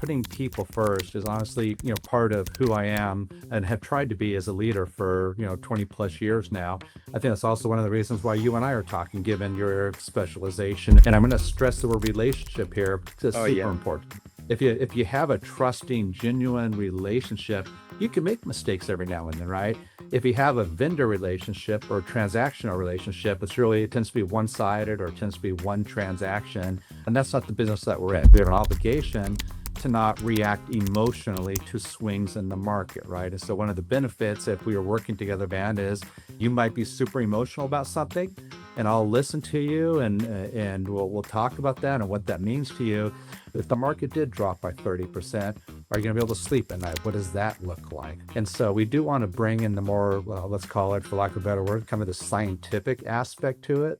putting people first is honestly, part of who I am and have tried to be as a leader for, 20 plus years now. I think that's also one of the reasons why you and I are talking, given your specialization. And I'm going to stress the word relationship here because it's Oh super yeah. important. If you have a trusting, genuine relationship, you can make mistakes every now and then, right? If you have a vendor relationship or transactional relationship, it tends to be one-sided or it tends to be one transaction. And that's not the business that we're in. We have an obligation to not react emotionally to swings in the market, right? And so one of the benefits, if we are working together, Van, is you might be super emotional about something, and I'll listen to you, and we'll talk about that and what that means to you. If the market did drop by 30%, are you going to be able to sleep at night? What does that look like? And so we do want to bring in the more, let's call it, for lack of a better word, kind of the scientific aspect to it.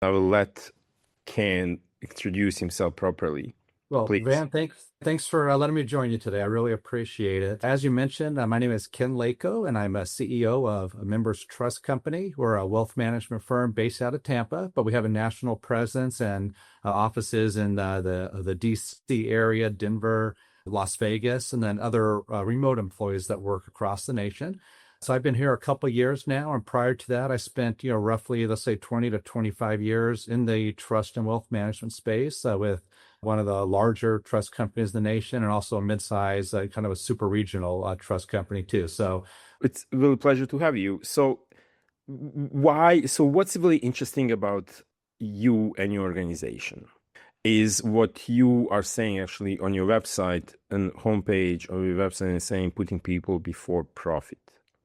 I will let Ken introduce himself properly, Well, please. Van, thanks for letting me join you today. I really appreciate it. As you mentioned, my name is Ken Lako, and I'm a CEO of a Members Trust Company. We're a wealth management firm based out of Tampa, but we have a national presence and offices in the DC area, Denver, Las Vegas, and then other remote employees that work across the nation. So I've been here a couple of years now, and prior to that, I spent roughly, let's say, 20 to 25 years in the trust and wealth management space with one of the larger trust companies in the nation, and also a mid-size, kind of a super regional trust company too. So It's a real pleasure to have you. So what's really interesting about you and your organization is what you are saying actually on your website and homepage of your website, is saying putting people before profit.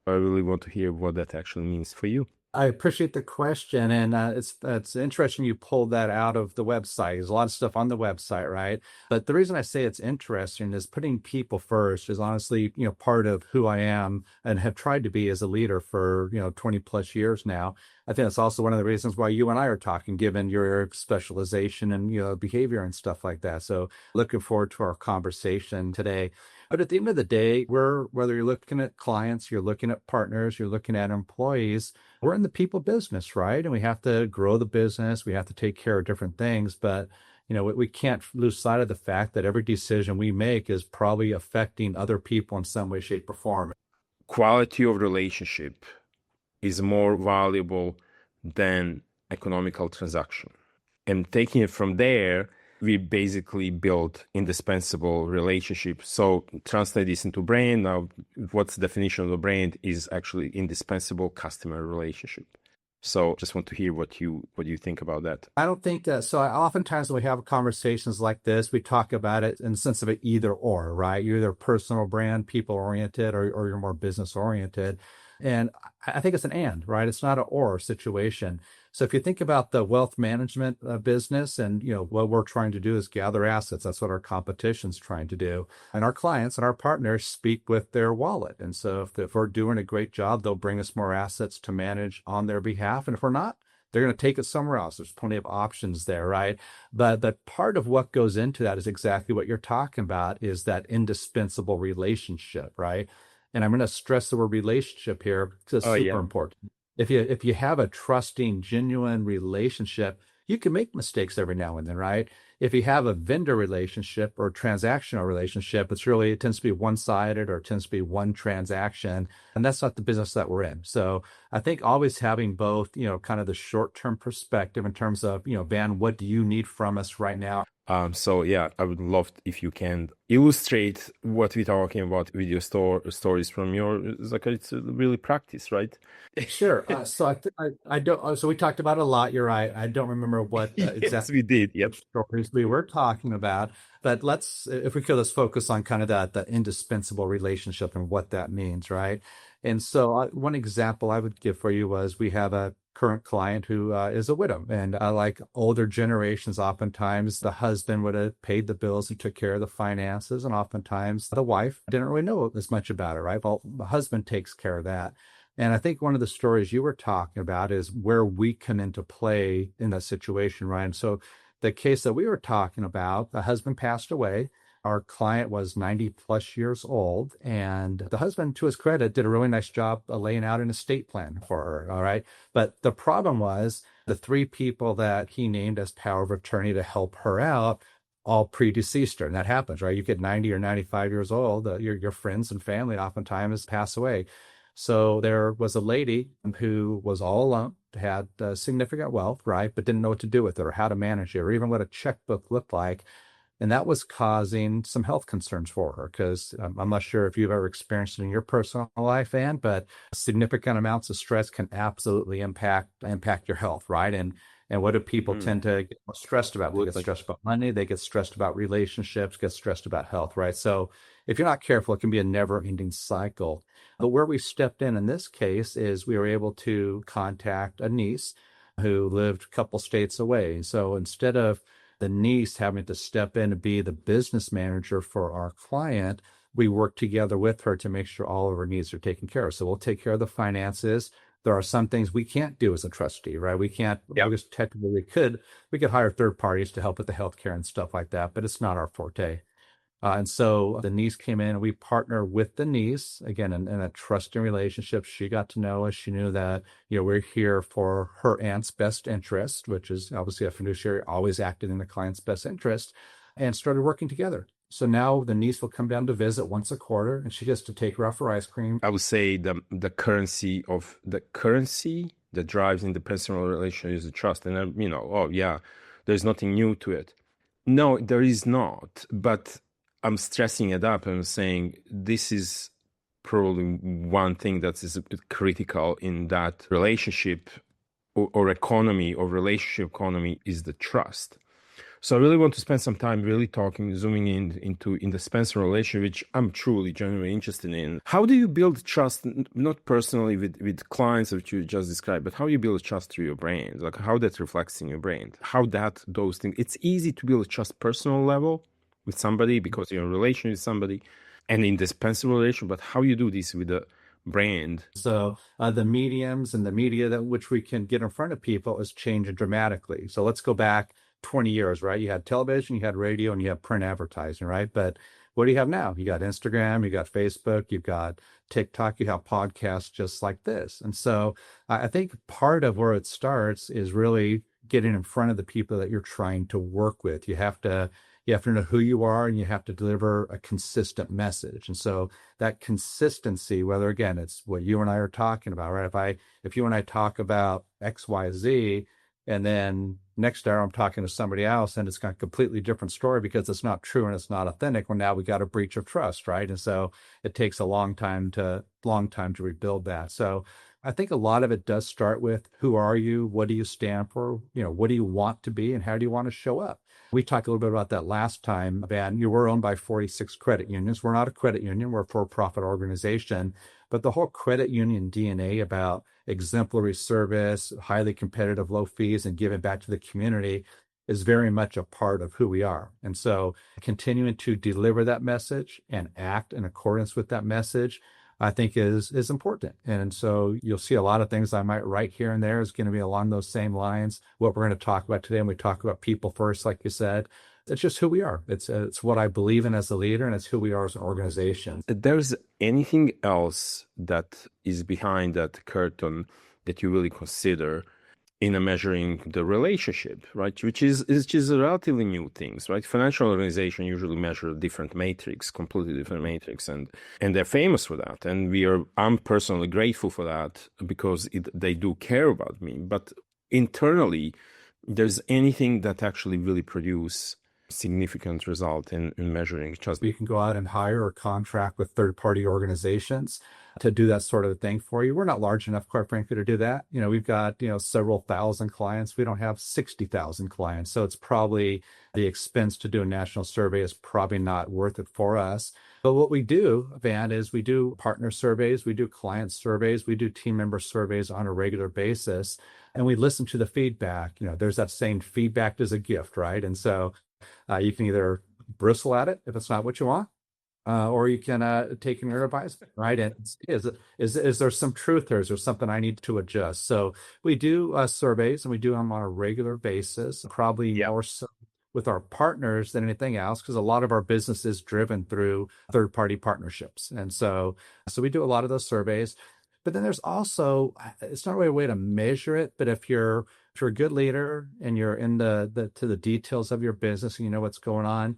I really want to hear what that actually means for you. I appreciate the question, and it's interesting you pulled that out of the website. There's a lot of stuff on the website, right? But the reason I say it's interesting is putting people first is honestly, part of who I am and have tried to be as a leader for 20 plus years now. I think that's also one of the reasons why you and I are talking, given your specialization and behavior and stuff like that. So looking forward to our conversation today. But at the end of the day, whether you're looking at clients, you're looking at partners, you're looking at employees, we're in the people business, right? And we have to grow the business. We have to take care of different things. But, we can't lose sight of the fact that every decision we make is probably affecting other people in some way, shape, or form. Quality of relationship is more valuable than economical transaction. And taking it from there, we basically build indispensable relationship. So translate this into brand. Now, what's the definition of a brand is actually indispensable customer relationship. So just want to hear what you think about that. I don't think that. So oftentimes when we have conversations like this, we talk about it in the sense of an either or, right? You're either personal brand, people oriented, or you're more business oriented. And I think it's an and, right? It's not an or situation. So if you think about the wealth management business, and what we're trying to do is gather assets. That's what our competition's trying to do. And our clients and our partners speak with their wallet. And so if we're doing a great job, they'll bring us more assets to manage on their behalf. And if we're not, they're going to take it somewhere else. There's plenty of options there, right? But part of what goes into that is exactly what you're talking about, is that indispensable relationship, right? And I'm going to stress the word relationship here because it's Oh super yeah. important. If you have a trusting, genuine relationship, you can make mistakes every now and then, right? If you have a vendor relationship or transactional relationship, it tends to be one-sided or it tends to be one transaction, and that's not the business that we're in. So I think always having both, kind of the short-term perspective in terms of, Van, what do you need from us right now? So yeah, I would love if you can illustrate what we're talking about with your stories from your, like, it's really practice, right? Sure. I don't. So we talked about a lot. You're right. I don't remember what Yes, exactly we did. Yep. stories we were talking about, but if we could, let's focus on kind of that indispensable relationship and what that means, right? And so one example I would give for you was we have a current client who is a widow, and like older generations, oftentimes the husband would have paid the bills and took care of the finances, and oftentimes the wife didn't really know as much about it, right? Well, the husband takes care of that. And I think one of the stories you were talking about is where we come into play in that situation, right? And so the case that we were talking about, the husband passed away. Our client was 90 plus years old, and the husband, to his credit, did a really nice job of laying out an estate plan for her. All right. But the problem was the three people that he named as power of attorney to help her out all predeceased her. And that happens, right? You get 90 or 95 years old, your friends and family oftentimes pass away. So there was a lady who was all alone, had significant wealth, right, but didn't know what to do with it or how to manage it or even what a checkbook looked like. And that was causing some health concerns for her because I'm not sure if you've ever experienced it in your personal life, Ann, but significant amounts of stress can absolutely impact your health, right? And what do people tend to get most stressed about? They get stressed about money, they get stressed about relationships, get stressed about health, right? So if you're not careful, it can be a never-ending cycle. But where we stepped in this case is we were able to contact a niece who lived a couple states away. So instead of the niece having to step in and be the business manager for our client, we work together with her to make sure all of her needs are taken care of. So we'll take care of the finances. There are some things we can't do as a trustee, right? We can't, because technically we could hire third parties to help with the healthcare and stuff like that, but it's not our forte. And so the niece came in and we partner with the niece, again, in a trusting relationship. She got to know us. She knew that, we're here for her aunt's best interest, which is obviously a fiduciary always acting in the client's best interest, and started working together. So now the niece will come down to visit once a quarter and she gets to take her out for ice cream. I would say the currency that drives in the personal relation is the trust. And, there's nothing new to it. No, there is not. But I'm stressing it up. I'm saying this is probably one thing that is critical in that relationship or economy or relationship economy is the trust. So I really want to spend some time really talking, zooming into indispensable relation, which I'm truly genuinely interested in. How do you build trust, not personally with clients that you just described, but how you build trust through your brain, like how that reflects in your brain, how those things. It's easy to build trust personal level with somebody because you're in a relation with somebody, an indispensable relation, but how you do this with the brand. So the mediums and the media that which we can get in front of people is changing dramatically. So let's go back 20 years, right? You had television, you had radio, and you have print advertising, right? But what do you have now? You got Instagram, you got Facebook, you've got TikTok, you have podcasts just like this. And so I think part of where it starts is really getting in front of the people that you're trying to work with. You have to know who you are and you have to deliver a consistent message. And so that consistency, whether again, it's what you and I are talking about, right? If you and I talk about XYZ, and then next hour I'm talking to somebody else and it's got a completely different story because it's not true and it's not authentic. Well, now we got a breach of trust, right? And so it takes a long time to rebuild that. So I think a lot of it does start with who are you? What do you stand for? What do you want to be and how do you want to show up? We talked a little bit about that last time, Van. You were owned by 46 credit unions. We're not a credit union. We're a for-profit organization. But the whole credit union DNA about exemplary service, highly competitive, low fees, and giving back to the community is very much a part of who we are. And so continuing to deliver that message and act in accordance with that message, I think is important. And so you'll see a lot of things I might write here and there is going to be along those same lines. What we're going to talk about today, and we talk about people first, like you said, it's just who we are. It's what I believe in as a leader, and it's who we are as an organization. There's anything else that is behind that curtain that you really consider in a measuring the relationship, right? Which is a relatively new things, right? Financial organization usually measure different matrix, completely different matrix, and they're famous for that. And I'm personally grateful for that because they do care about me. But internally, there's anything that actually really produce significant result in measuring trust. We can go out and hire or contract with third-party organizations to do that sort of thing for you. We're not large enough, quite frankly, to do that. We've got, several thousand clients. We don't have 60,000 clients. So it's probably the expense to do a national survey is probably not worth it for us. But what we do, Van, is we do partner surveys, we do client surveys, we do team member surveys on a regular basis, and we listen to the feedback. There's that saying, feedback is a gift, right? And so you can either bristle at it if it's not what you want, or you can take your advice, right? And is there some truth there? Is there something I need to adjust? So we do surveys, and we do them on a regular basis, probably more so with our partners than anything else, because a lot of our business is driven through third-party partnerships. And so we do a lot of those surveys. But then there's also, it's not really a way to measure it, but if you're a good leader and you're in the details of your business and you know what's going on,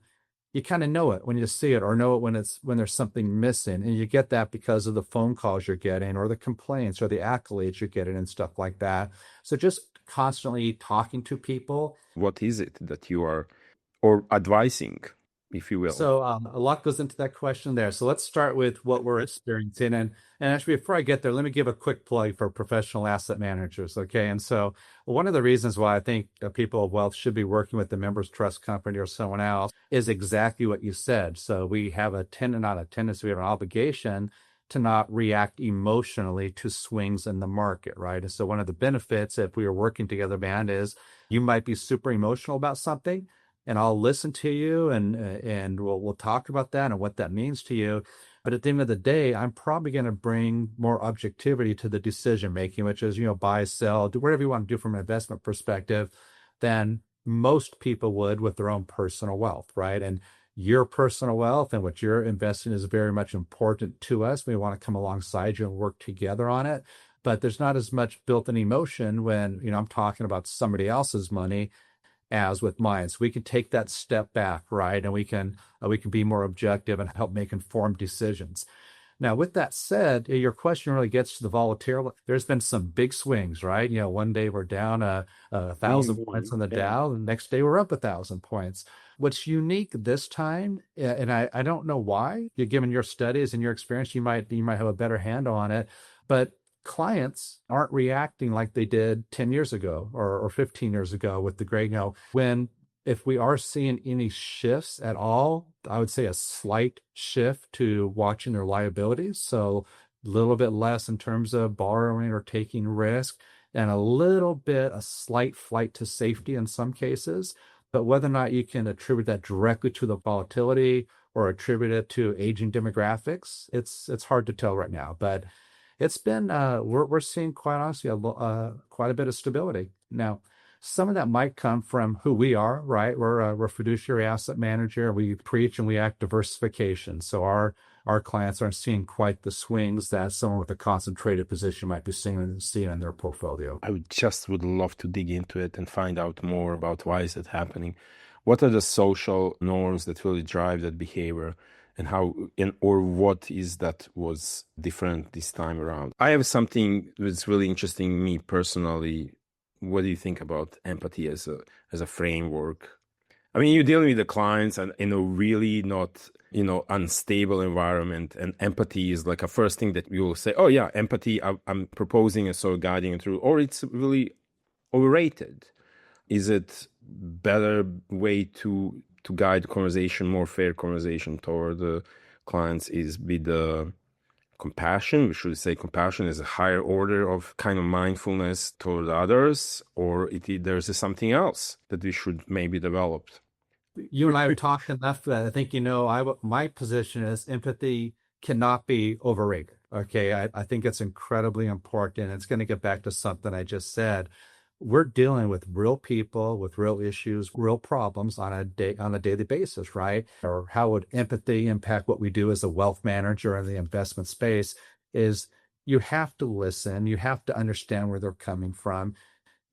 you kind of know it when you see it, or know it when there's something missing. And you get that because of the phone calls you're getting, or the complaints, or the accolades you're getting, and stuff like that. So just constantly talking to people. What is it that you are, or advising, if you will? So a lot goes into that question there. So let's start with what we're experiencing. And actually, before I get there, let me give a quick plug for professional asset managers. Okay. And so one of the reasons why I think people of wealth should be working with the members trust company or someone else is exactly what you said. So we have not a tendency, we have an obligation to not react emotionally to swings in the market, right? And so one of the benefits, if we are working together, man, is you might be super emotional about something, and I'll listen to you, and we'll talk about that and what that means to you. But at the end of the day, I'm probably going to bring more objectivity to the decision making, which is, buy, sell, do whatever you want to do from an investment perspective, than most people would with their own personal wealth, right? And your personal wealth and what you're investing is very much important to us. We want to come alongside you and work together on it. But there's not as much built-in emotion when, I'm talking about somebody else's money as with mine. So we can take that step back, right? And we can be more objective and help make informed decisions. Now, with that said, your question really gets to the volatility. There's been some big swings, right? One day we're down a thousand points on the Dow, and the next day we're up 1,000 points. What's unique this time, and I don't know why, given your studies and your experience, you might have a better handle on it, but clients aren't reacting like they did 10 years ago or 15 years ago with the great, if we are seeing any shifts at all, I would say a slight shift to watching their liabilities. So a little bit less in terms of borrowing or taking risk, and a slight flight to safety in some cases. But whether or not you can attribute that directly to the volatility or attribute it to aging demographics, it's hard to tell right now. But it's been we're seeing, quite honestly, quite a bit of stability now. Some of that might come from who we are, right? We're a fiduciary asset manager. We preach and we act diversification. So our clients aren't seeing quite the swings that someone with a concentrated position might be seeing in their portfolio. I would love to dig into it and find out more about why is it happening. What are the social norms that really drive that behavior, and or what is that was different this time around? I have something that's really interesting me personally. What do you think about empathy as a framework? I mean, you're dealing with the clients and in a really not, unstable environment, and empathy is like a first thing that you will say, oh yeah, empathy, I'm proposing and sort of guiding it through, or it's really overrated. Is it better way to guide conversation, more fair conversation toward the clients is with the compassion? We should say compassion is a higher order of kind of mindfulness toward others, or there's something else that we should maybe develop. You and I have talked enough that I think, my position is empathy cannot be overrated. Okay. I think it's incredibly important. It's going to get back to something I just said. We're dealing with real people with real issues, real problems on a daily basis, right? Or how would empathy impact what we do as a wealth manager in the investment space? Is you have to listen, you have to understand where they're coming from.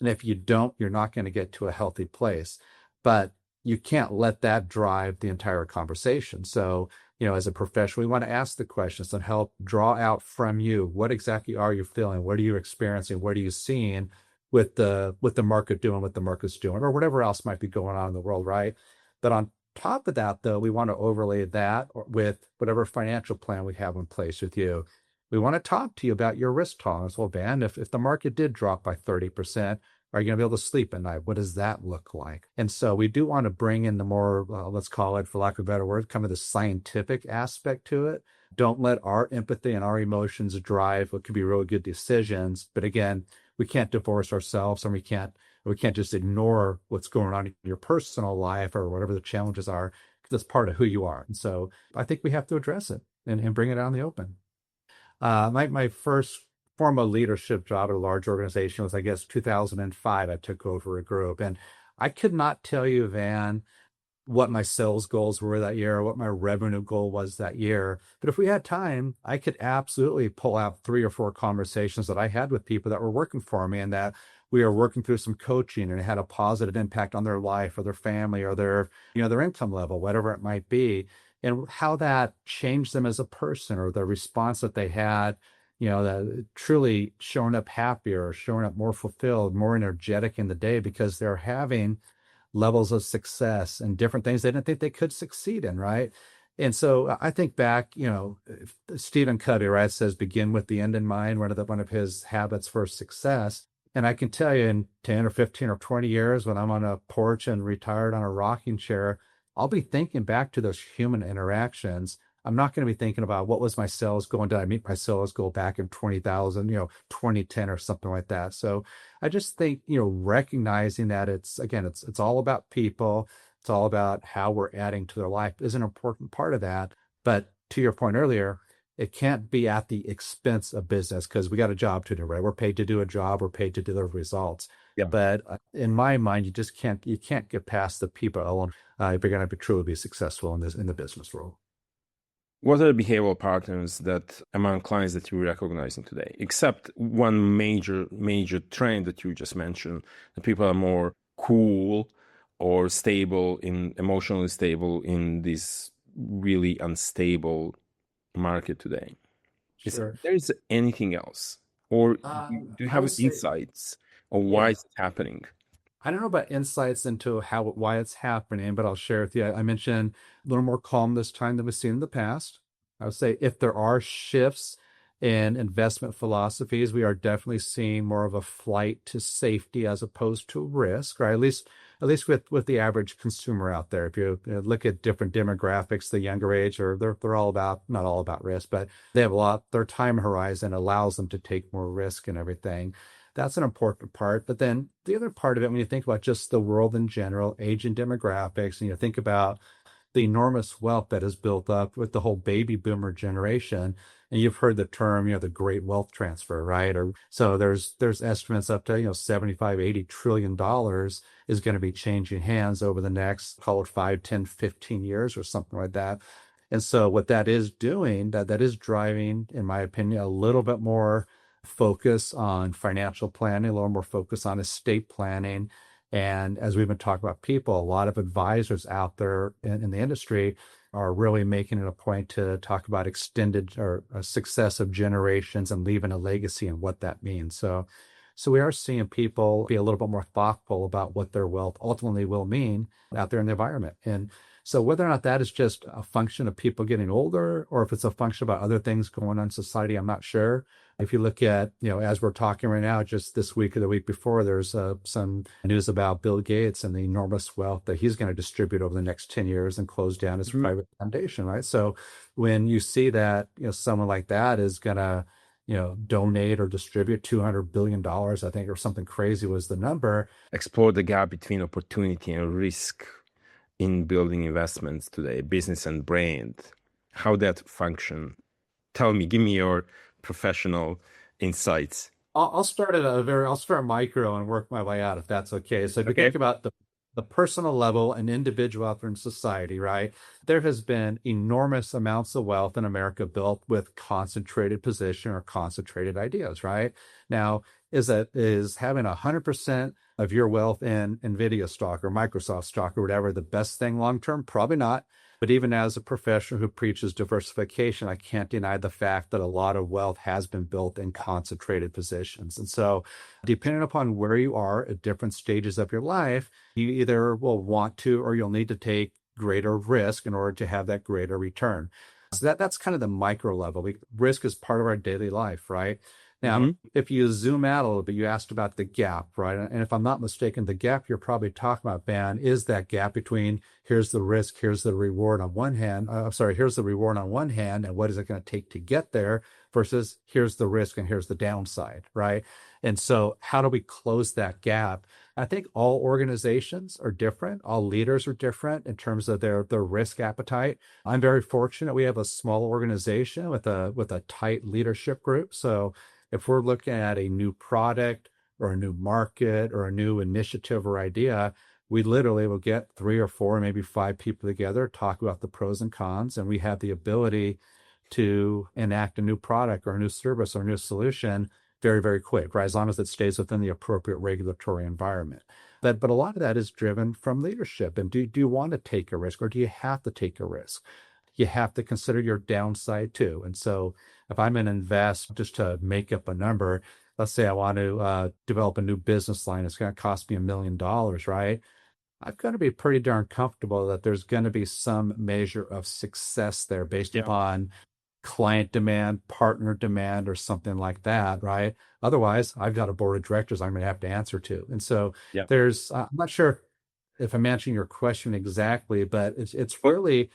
And if you don't, you're not going to get to a healthy place. But you can't let that drive the entire conversation. So, as a professional, we want to ask the questions and help draw out from you, what exactly are you feeling? What are you experiencing? What are you seeing with the market doing what the market's doing, or whatever else might be going on in the world, right? But on top of that, though, we want to overlay that with whatever financial plan we have in place with you. We want to talk to you about your risk tolerance. Well, Ben, if the market did drop by 30%, are you going to be able to sleep at night? What does that look like? And so we do want to bring in the more, let's call it, for lack of a better word, kind of the scientific aspect to it. Don't let our empathy and our emotions drive what could be really good decisions. But again, we can't divorce ourselves, and we can't just ignore what's going on in your personal life or whatever the challenges are, because it's part of who you are. And so I think we have to address it and bring it out in the open. My first formal leadership job at a large organization was, I guess, 2005. I took over a group, and I could not tell you, Van, what my sales goals were that year, or what my revenue goal was that year. But if we had time, I could absolutely pull out 3 or 4 conversations that I had with people that were working for me and that we were working through some coaching and it had a positive impact on their life or their family or their, their income level, whatever it might be, and how that changed them as a person or the response that they had, that truly showing up happier, showing up more fulfilled, more energetic in the day because they're having levels of success and different things they didn't think they could succeed in, right? And so I think back, Stephen Covey, right, says begin with the end in mind, one of his habits for success. And I can tell you in 10 or 15 or 20 years, when I'm on a porch and retired on a rocking chair, I'll be thinking back to those human interactions. I'm not going to be thinking about what was my sales goal. Did I meet my sales goal back in 20,000, 2010 or something like that? So I just think, recognizing that it's all about people. It's all about how we're adding to their life is an important part of that. But to your point earlier, it can't be at the expense of business because we got a job to do, right? We're paid to do a job. We're paid to deliver results. Yeah. But in my mind, you can't get past the people alone if you're going to be truly be successful in the business world. What are the behavioral patterns that among clients that you're recognizing today? Except one major trend that you just mentioned, that people are more cool or emotionally stable in this really unstable market today. Sure. There is anything else? Or do you I have would say, insights on why yeah. it's happening? I don't know about insights into why it's happening, but I'll share with you. I mentioned a little more calm this time than we've seen in the past. I would say if there are shifts in investment philosophies, we are definitely seeing more of a flight to safety as opposed to risk, right? At least with the average consumer out there. If you look at different demographics, the younger age, or they're all about not all about risk, but they have a lot. Their time horizon allows them to take more risk and everything. That's an important part. But then the other part of it, when you think about just the world in general, age and demographics, and you think about the enormous wealth that is built up with the whole baby boomer generation. And you've heard the term, the great wealth transfer, right? Or so there's estimates up to, 75, 80 trillion dollars is going to be changing hands over the next, call it 5, 10, 15 years or something like that. And so what that is doing, that is driving, in my opinion, a little bit more focus on financial planning, a little more focus on estate planning. And as we've been talking about people, a lot of advisors out there in the industry are really making it a point to talk about extended or successive generations and leaving a legacy and what that means. So we are seeing people be a little bit more thoughtful about what their wealth ultimately will mean out there in the environment. And so whether or not that is just a function of people getting older or if it's a function about other things going on in society, I'm not sure. If you look at, as we're talking right now, just this week or the week before, there's some news about Bill Gates and the enormous wealth that he's going to distribute over the next 10 years and close down his private foundation, right? So when you see that, someone like that is going to, donate or distribute $200 billion, I think, or something crazy was the number. Explore the gap between opportunity and risk in building investments today, business and brand, how that function. Tell me, give me your professional insights. I'll start I'll start micro and work my way out if that's okay. So if you Okay. think about the personal level, an individual out there in society, right? There has been enormous amounts of wealth in America built with concentrated position or concentrated ideas, right? Now, is having 100% of your wealth in Nvidia stock or Microsoft stock or whatever the best thing long term? Probably not. But even as a professional who preaches diversification, I can't deny the fact that a lot of wealth has been built in concentrated positions. And so, depending upon where you are at different stages of your life, you either will want to or you'll need to take greater risk in order to have that greater return. So that's kind of the micro level. Risk is part of our daily life, right? Now, if you zoom out a little bit, you asked about the gap, right? And if I'm not mistaken, the gap you're probably talking about, Ben, is that gap between here's the risk, here's the reward on one hand. Here's the reward on one hand, and what is it going to take to get there versus here's the risk and here's the downside, right? And so how do we close that gap? I think all organizations are different. All leaders are different in terms of their risk appetite. I'm very fortunate. We have a small organization with a tight leadership group. So if we're looking at a new product or a new market or a new initiative or idea, we literally will get three or four, maybe five people together, talk about the pros and cons, and we have the ability to enact a new product or a new service or a new solution very, very quick, right? As long as it stays within the appropriate regulatory environment. But a lot of that is driven from leadership. And do you want to take a risk, or do you have to take a risk? You have to consider your downside too. And so if I'm going to invest, just to make up a number, let's say I want to develop a new business line, it's going to cost me $1 million, right? I've got to be pretty darn comfortable that there's going to be some measure of success there based Yeah. upon client demand, partner demand, or something like that, right? Otherwise, I've got a board of directors I'm going to have to answer to. And so Yeah. I'm not sure if I'm answering your question exactly, but it's really,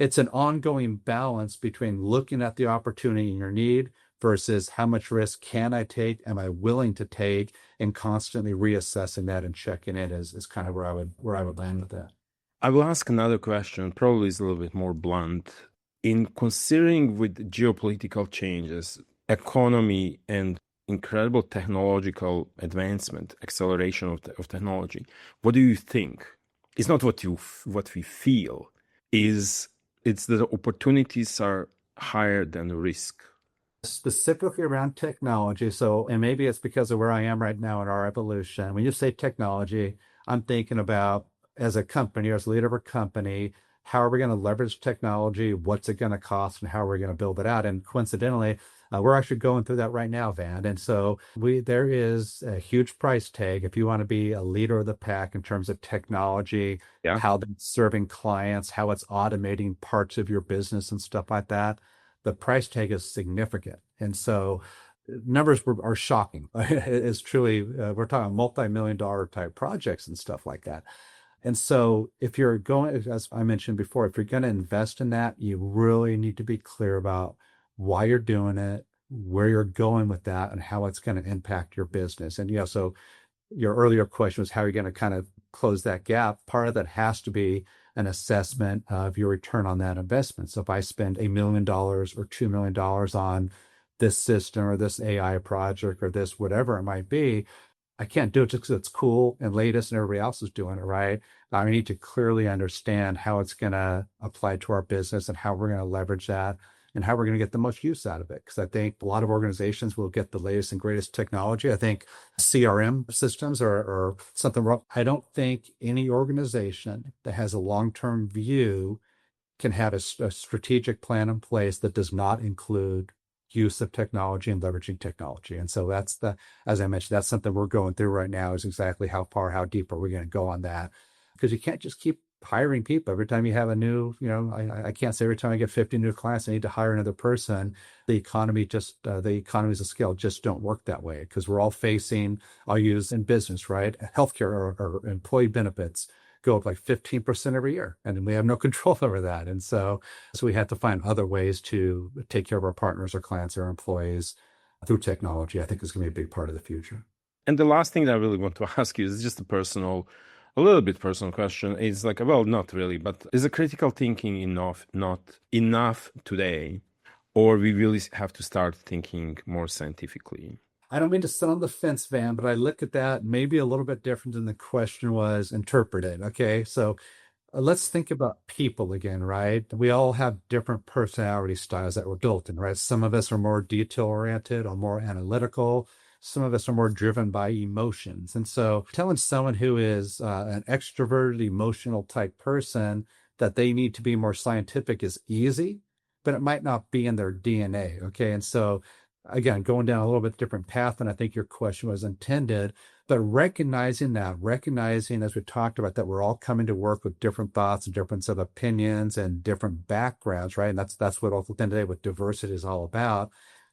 it's an ongoing balance between looking at the opportunity and your need versus how much risk can I take, am I willing to take, and constantly reassessing that and checking it is kind of where I would land with that. I will ask another question, probably is a little bit more blunt. In considering with geopolitical changes, economy, and incredible technological advancement, acceleration of technology, what do you think? It's not what we feel, is it's that the opportunities are higher than the risk. Specifically around technology. So, and maybe it's because of where I am right now in our evolution. When you say technology, I'm thinking about as a company, as a leader of a company, how are we going to leverage technology? What's it going to cost, and how are we going to build it out? And coincidentally, we're actually going through that right now, Van. And so there is a huge price tag if you want to be a leader of the pack in terms of technology, Yeah. how it's serving clients, how it's automating parts of your business and stuff like that. The price tag is significant. And so numbers are shocking. It's truly, we're talking multi-million-dollar type projects and stuff like that. And so if you're going, as I mentioned before, if you're going to invest in that, you really need to be clear about why you're doing it, where you're going with that, and how it's going to impact your business. And, so your earlier question was how you're going to kind of close that gap. Part of that has to be an assessment of your return on that investment. So if I spend $1 million or $2 million on this system or this AI project or this whatever it might be, I can't do it just because it's cool and latest and everybody else is doing it, right? I need to clearly understand how it's going to apply to our business and how we're going to leverage that and how we're going to get the most use out of it. Because I think a lot of organizations will get the latest and greatest technology. I think CRM systems are something wrong. I don't think any organization that has a long-term view can have a strategic plan in place that does not include use of technology and leveraging technology. And so as I mentioned, that's something we're going through right now, is exactly how far, how deep are we going to go on that? Because you can't just keep hiring people every time you have a new, I can't say every time I get 50 new clients, I need to hire another person. The economies of scale just don't work that way, because we're all facing, I'll use in business, right? Healthcare or employee benefits go up like 15% every year, and we have no control over that. And so we have to find other ways to take care of our partners, our clients, our employees through technology. I think is going to be a big part of the future. And the last thing that I really want to ask you is just a little bit personal question. Is like, well, not really, but is a critical thinking not enough today, or we really have to start thinking more scientifically? I don't mean to sit on the fence, Van, but I look at that maybe a little bit different than the question was interpreted. Okay. So let's think about people again, right? We all have different personality styles that we're built in, right? Some of us are more detail oriented or more analytical. Some of us are more driven by emotions. And so telling someone who is an extroverted, emotional type person that they need to be more scientific is easy, but it might not be in their DNA. Okay. And so again, going down a little bit different path than I think your question was intended, but recognizing as we talked about, that we're all coming to work with different thoughts and different set of opinions and different backgrounds, right? And that's what at the end of the day, what diversity is all about.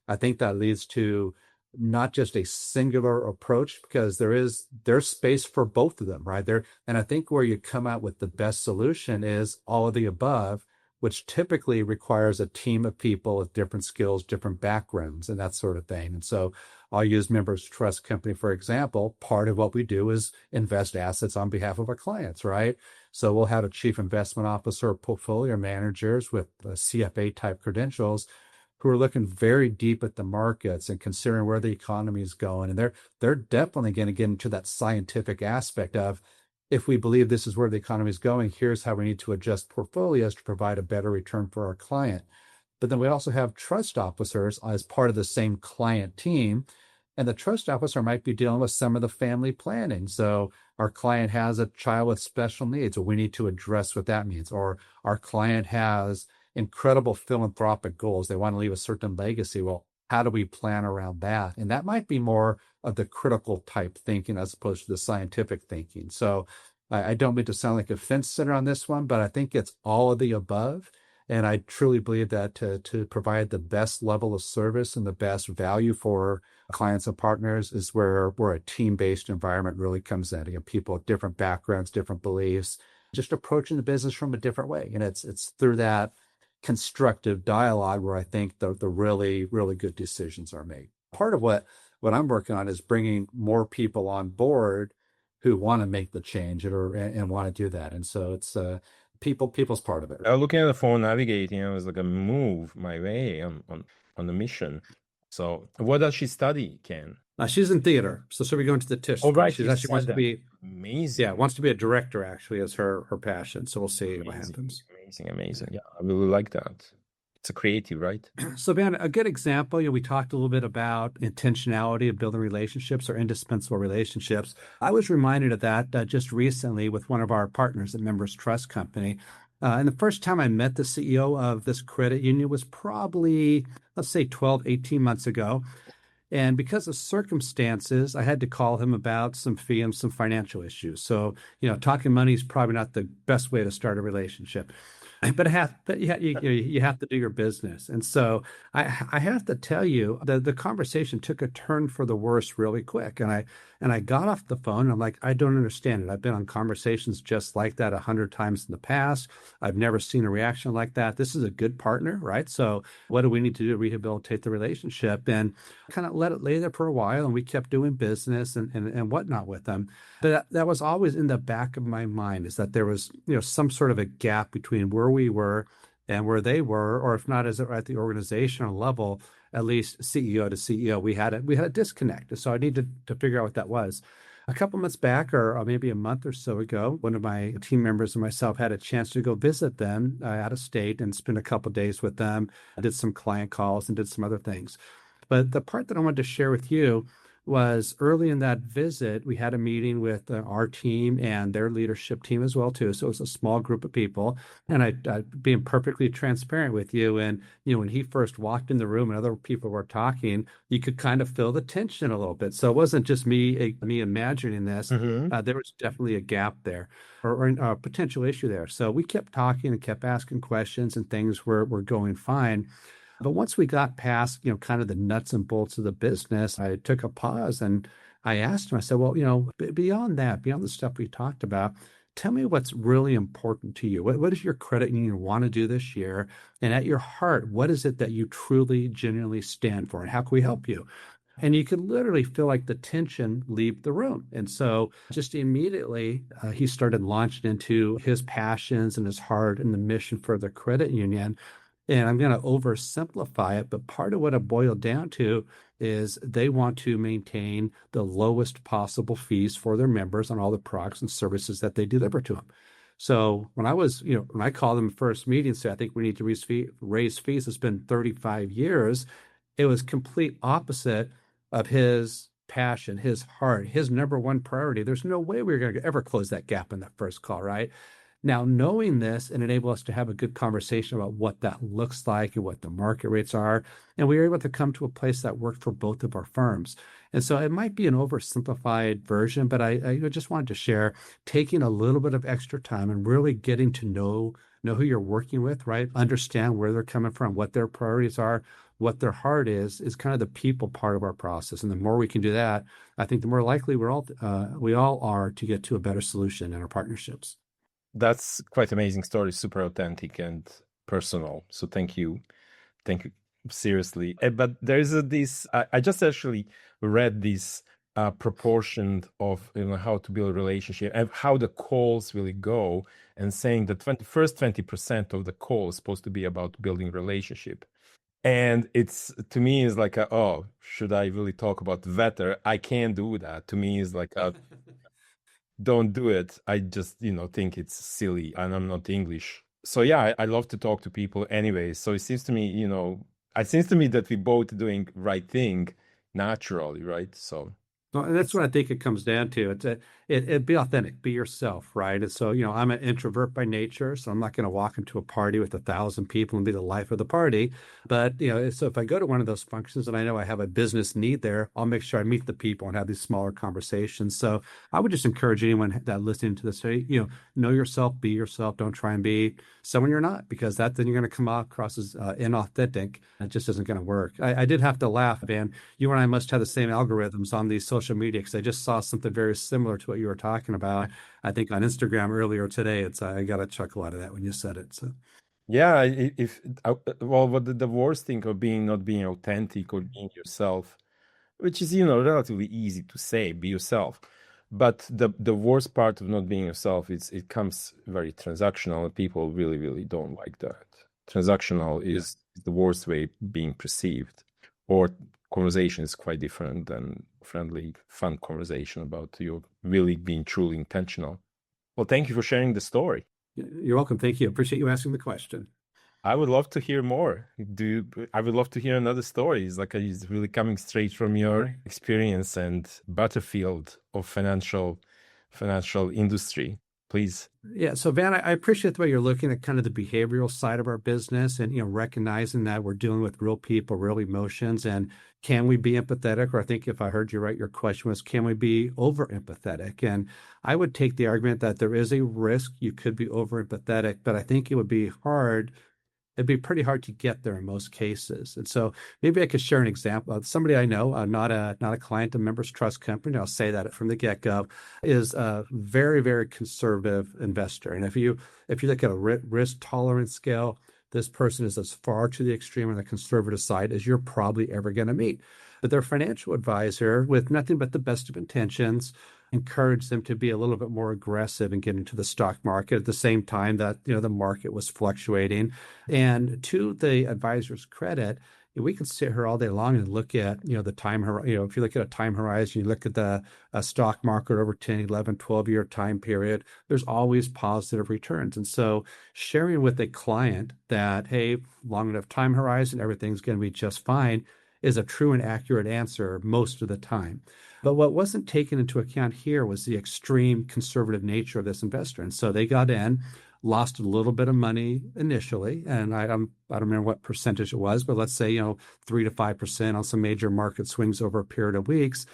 I think that leads to not just a singular approach, because there's space for both of them, right? And I think where you come out with the best solution is all of the above, which typically requires a team of people with different skills, different backgrounds, and that sort of thing. And so I'll use Members Trust Company, for example. Part of what we do is invest assets on behalf of our clients, right? So we'll have a chief investment officer, portfolio managers with CFA type credentials who are looking very deep at the markets and considering where the economy is going. And they're definitely going to get into that scientific aspect of, if we believe this is where the economy is going, here's how we need to adjust portfolios to provide a better return for our client. But then we also have trust officers as part of the same client team. And the trust officer might be dealing with some of the family planning. So our client has a child with special needs, or we need to address what that means. Or our client has incredible philanthropic goals. They want to leave a certain legacy. Well, how do we plan around that? And that might be more of the critical type thinking as opposed to the scientific thinking. So I don't mean to sound like a fence sitter on this one, but I think it's all of the above. And I truly believe that to provide the best level of service and the best value for clients and partners is where a team-based environment really comes in. You have people with different backgrounds, different beliefs, just approaching the business from a different way. And it's through that constructive dialogue where I think the really, really good decisions are made. Part of what I'm working on is bringing more people on board who want to make the change and want to do that. And so it's people's part of it. I was looking at the phone, navigating. I was like, a move my way on the mission. So, what does she study, Ken? She's in theater, so she'll be going to the Tisch Oh, School. right. She actually wants to be amazing. wants to be a director. Actually, is her passion. So we'll see what Amazing, happens. amazing. Yeah, I really like that. It's a creative, right? So, Ben, a good example, we talked a little bit about intentionality of building relationships or indispensable relationships. I was reminded of that just recently with one of our partners at Members Trust Company. And the first time I met the CEO of this credit union was probably, let's say, 12, 18 months ago. And because of circumstances, I had to call him about some fee and some financial issues. So, talking money is probably not the best way to start a relationship. But you have to do your business. And so I have to tell you, the conversation took a turn for the worse really quick. And I got off the phone and I'm like, I don't understand it. I've been on conversations just like that 100 times in the past. I've never seen a reaction like that. This is a good partner, right? So what do we need to do to rehabilitate the relationship? And kind of let it lay there for a while. And we kept doing business and whatnot with them. But that was always in the back of my mind, is that there was, some sort of a gap between where we were and where they were, or if not as at the organizational level, at least CEO to CEO, we had a disconnect. So I needed to figure out what that was. A couple months back, or maybe a month or so ago, one of my team members and myself had a chance to go visit them out of state and spend a couple of days with them. I did some client calls and did some other things. But the part that I wanted to share with you was early in that visit, we had a meeting with our team and their leadership team as well, too. So it was a small group of people. And I being perfectly transparent with you. And, when he first walked in the room and other people were talking, you could kind of feel the tension a little bit. So it wasn't just me imagining this. Mm-hmm. There was definitely a gap there or a potential issue there. So we kept talking and kept asking questions and things were going fine. But once we got past, kind of the nuts and bolts of the business, I took a pause and I asked him, I said, well, beyond that, beyond the stuff we talked about, tell me what's really important to you. What does your credit union want to do this year? And at your heart, what is it that you truly, genuinely stand for? And how can we help you? And you could literally feel like the tension leave the room. And so just immediately, he started launching into his passions and his heart and the mission for the credit union. And I'm going to oversimplify it, but part of what it boiled down to is they want to maintain the lowest possible fees for their members on all the products and services that they deliver to them. So when I called them first meeting, say, I think we need to raise fees. It's been 35 years. It was complete opposite of his passion, his heart, his number one priority. There's no way we were going to ever close that gap in that first call, right? Now, knowing this and enable us to have a good conversation about what that looks like and what the market rates are. And we were able to come to a place that worked for both of our firms. And so it might be an oversimplified version, but I just wanted to share taking a little bit of extra time and really getting to know who you're working with, right? Understand where they're coming from, what their priorities are, what their heart is kind of the people part of our process. And the more we can do that, I think the more likely we all are to get to a better solution in our partnerships. That's quite amazing story, super authentic and personal. So thank you seriously. But there's this. I just actually read this proportion of how to build a relationship and how the calls really go, and saying that first 20% of the call is supposed to be about building relationship. And it's, to me, is like, oh, should I really talk about Vetter? I can't do that. To me, is like don't do it. I just, think it's silly and I'm not English. So yeah, I love to talk to people anyway. So it seems to me that we both doing right thing naturally, right? So Well, and that's what I think it comes down to. It be authentic, be yourself, right? And so, I'm an introvert by nature, so I'm not going to walk into a party with 1,000 people and be the life of the party. But, so if I go to one of those functions and I know I have a business need there, I'll make sure I meet the people and have these smaller conversations. So I would just encourage anyone that listening to this, know yourself, be yourself. Don't try and be someone you're not, because then you're going to come across as inauthentic. It just isn't going to work. I did have to laugh, Van. You and I must have the same algorithms on these social media, because I just saw something very similar to what you were talking about. I think on Instagram earlier today. I got a chuckle out of that when you said it. So yeah, if well, what the worst thing of not being authentic or being yourself, which is relatively easy to say, be yourself. But the worst part of not being yourself is it comes very transactional, and people really, really don't like that. Transactional is the worst way being perceived. Or conversation is quite different than friendly, fun conversation about you really being truly intentional. Well, thank you for sharing the story. you're welcome. Thank you. Appreciate you asking the question. I would love to hear more. I would love to hear another story. It's really coming straight from your experience and battlefield of financial industry. Please. Yeah. So Van, I appreciate the way you're looking at kind of the behavioral side of our business, and recognizing that we're dealing with real people, real emotions, and can we be empathetic? Or I think if I heard you right, your question was, can we be over empathetic? And I would take the argument that there is a risk you could be over empathetic, but I think it would be hard. It'd be pretty hard to get there in most cases. And so maybe I could share an example of somebody I know, not a client, a members trust company. I'll say that from the get-go, is a very, very conservative investor. And if you look at a risk tolerance scale, this person is as far to the extreme on the conservative side as you're probably ever going to meet. But their financial advisor, with nothing but the best of intentions, encouraged them to be a little bit more aggressive and get into the stock market at the same time that the market was fluctuating. And to the advisor's credit, we can sit here all day long and look at the time horizon. If you look at a time horizon, you look at the stock market over 10, 11, 12-year time period, there's always positive returns. And so sharing with a client that, hey, long enough time horizon, everything's going to be just fine, is a true and accurate answer most of the time. But what wasn't taken into account here was the extreme conservative nature of this investor. And so they got in, lost a little bit of money initially, and I don't remember what percentage it was, but let's say 3 to 5% on some major market swings over a period of weeks.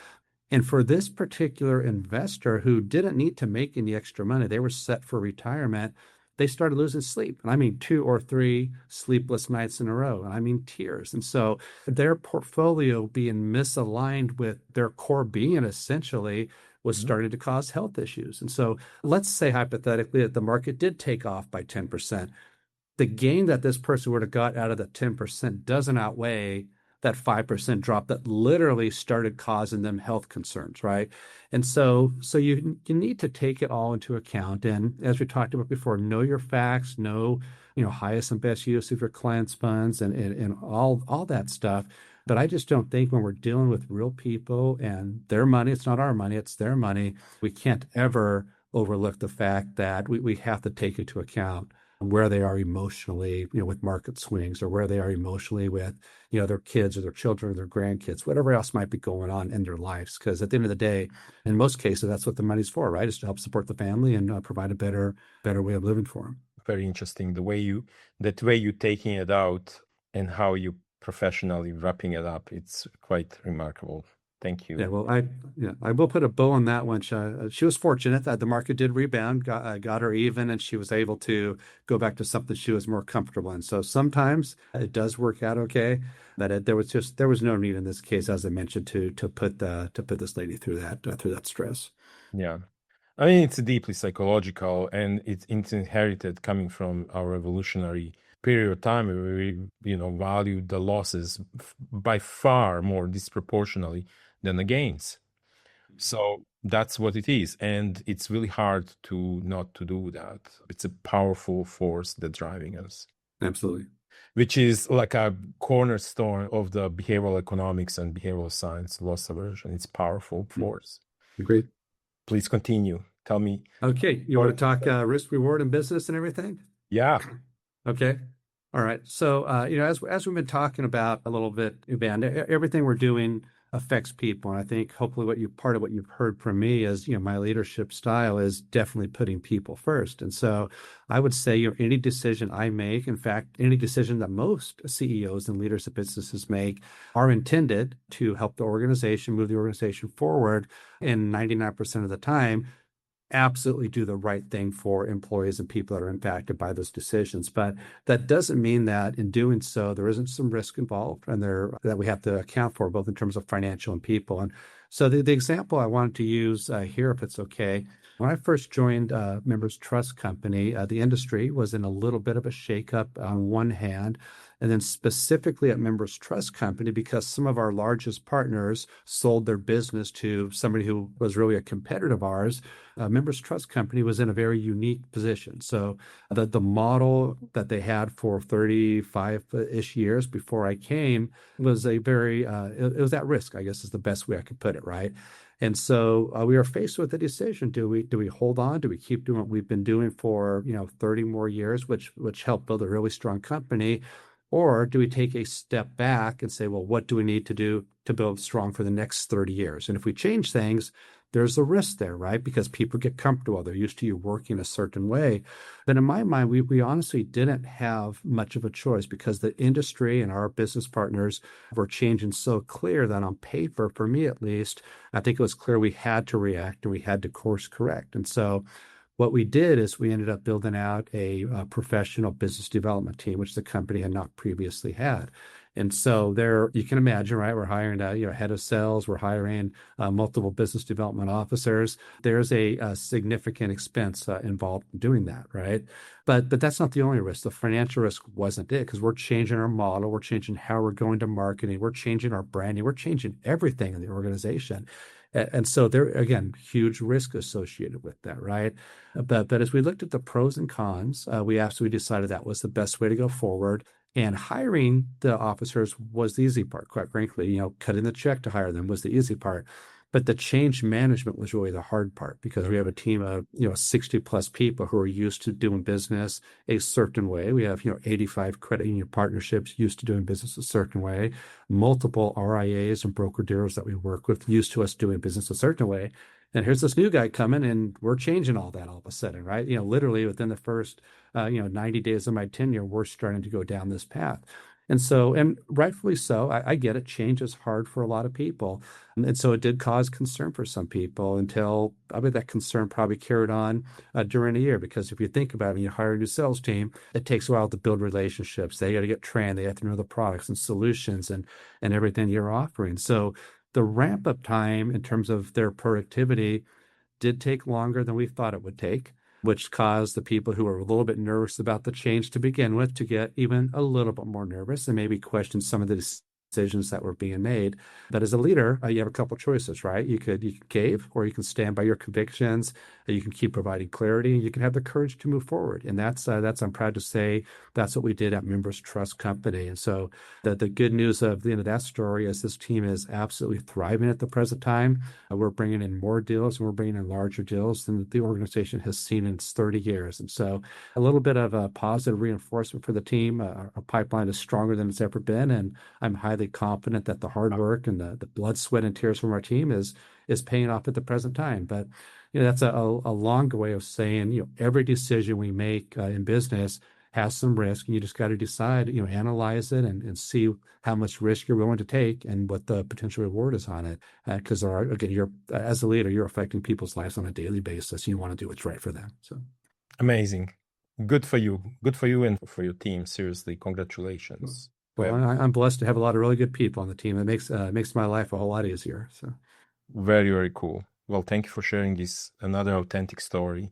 And for this particular investor who didn't need to make any extra money, they were set for retirement, they started losing sleep. And I mean 2 or 3 sleepless nights in a row. And I mean tears. And so their portfolio being misaligned with their core being essentially was starting to cause health issues. And so let's say hypothetically that the market did take off by 10%. The gain that this person would have got out of the 10% doesn't outweigh that 5% drop that literally started causing them health concerns, right? And so you need to take it all into account. And as we talked about before, know your facts, know highest and best use of your clients' funds, and all that stuff. But I just don't think when we're dealing with real people and their money, it's not our money, it's their money, we can't ever overlook the fact that we have to take into account where they are emotionally, with market swings, or where they are emotionally with, their kids or their children or their grandkids, whatever else might be going on in their lives. Because at the end of the day, in most cases, that's what the money's for, right? Is to help support the family and provide a better way of living for them. Very interesting. That way you taking it out and how you professionally wrapping it up. It's quite remarkable. Thank you. Yeah, well, I will put a bow on that one. She was fortunate that the market did rebound, got her even, and she was able to go back to something she was more comfortable in. So sometimes it does work out okay, but there was no need in this case, as I mentioned, to put this lady through that stress. Yeah. I mean, it's deeply psychological, and it's inherited coming from our evolutionary period of time where we, value the losses by far more disproportionately than the gains. So that's what it is. And it's really hard not to do that. It's a powerful force that's driving us. Absolutely. Which is like a cornerstone of the behavioral economics and behavioral science, loss aversion. It's a powerful force. Agreed. Please continue. Tell me. Okay, you want to talk risk reward in business and everything? Yeah. Okay. All right. So, as we've been talking about a little bit, Van, everything we're doing affects people. And I think hopefully part of what you've heard from me is, my leadership style is definitely putting people first. And so I would say, any decision I make, in fact, any decision that most CEOs and leaders of businesses make are intended to help the organization move the organization forward. And 99% of the time, absolutely do the right thing for employees and people that are impacted by those decisions. But that doesn't mean that in doing so, there isn't some risk involved and that we have to account for, both in terms of financial and people. And so the example I wanted to use here, if it's okay, when I first joined Members Trust Company, the industry was in a little bit of a shakeup on one hand, and then specifically at Members Trust Company, because some of our largest partners sold their business to somebody who was really a competitor of ours. Members Trust Company was in a very unique position. So the model that they had for 35-ish years before I came was a very, it was at risk, I guess is the best way I could put it, right? And so we are faced with a decision. Do we hold on? Do we keep doing what we've been doing for 30 more years, which helped build a really strong company? Or do we take a step back and say, well, what do we need to do to build strong for the next 30 years? And if we change things, there's a risk there, right? Because people get comfortable. They're used to you working a certain way. But in my mind, we honestly didn't have much of a choice, because the industry and our business partners were changing so clear that on paper, for me at least, I think it was clear we had to react and we had to course correct. And so what we did is we ended up building out a professional business development team, which the company had not previously had. And so there, you can imagine, right? We're hiring a head of sales. We're hiring multiple business development officers. There's a significant expense involved in doing that, right? But that's not the only risk. The financial risk wasn't it, because we're changing our model. We're changing how we're going to marketing. We're changing our branding. We're changing everything in the organization. And so there, again, huge risk associated with that, right? But as we looked at the pros and cons, we absolutely decided that was the best way to go forward. And hiring the officers was the easy part, quite frankly. Cutting the check to hire them was the easy part. But the change management was really the hard part, because we have a team of 60 plus people who are used to doing business a certain way. We have 85 credit union partnerships used to doing business a certain way. Multiple RIAs and broker dealers that we work with used to us doing business a certain way. And here's this new guy coming, and we're changing all that all of a sudden, right? Literally within the first 90 days of my tenure, we're starting to go down this path. And so, and rightfully so, I get it. Change is hard for a lot of people. And so it did cause concern for some people, until that concern probably carried on during a year. Because if you think about it, when you hire a new sales team, it takes a while to build relationships. They got to get trained. They have to know the products and solutions and everything you're offering. So the ramp up time in terms of their productivity did take longer than we thought it would take, which caused the people who were a little bit nervous about the change to begin with to get even a little bit more nervous and maybe question some of the decisions that were being made. But as a leader, you have a couple choices, right? You can cave, or you can stand by your convictions. You can keep providing clarity, and you can have the courage to move forward. And that's I'm proud to say that's what we did at Members Trust Company. And so the good news of the end of that story is this team is absolutely thriving at the present time. We're bringing in more deals, and we're bringing in larger deals than the organization has seen in its 30 years. And so a little bit of a positive reinforcement for the team. Our pipeline is stronger than it's ever been, and I'm highly confident that the hard work and the blood, sweat, and tears from our team is paying off at the present time. But that's a long way of saying every decision we make in business has some risk, and you just got to decide, analyze it and see how much risk you're willing to take and what the potential reward is on it. Because again, you're, as a leader, you're affecting people's lives on a daily basis. You want to do what's right for them. So amazing. Good for you and for your team. Seriously, congratulations. Well, I'm blessed to have a lot of really good people on the team. It makes my life a whole lot easier. So very, very cool. Well, thank you for sharing this another authentic story.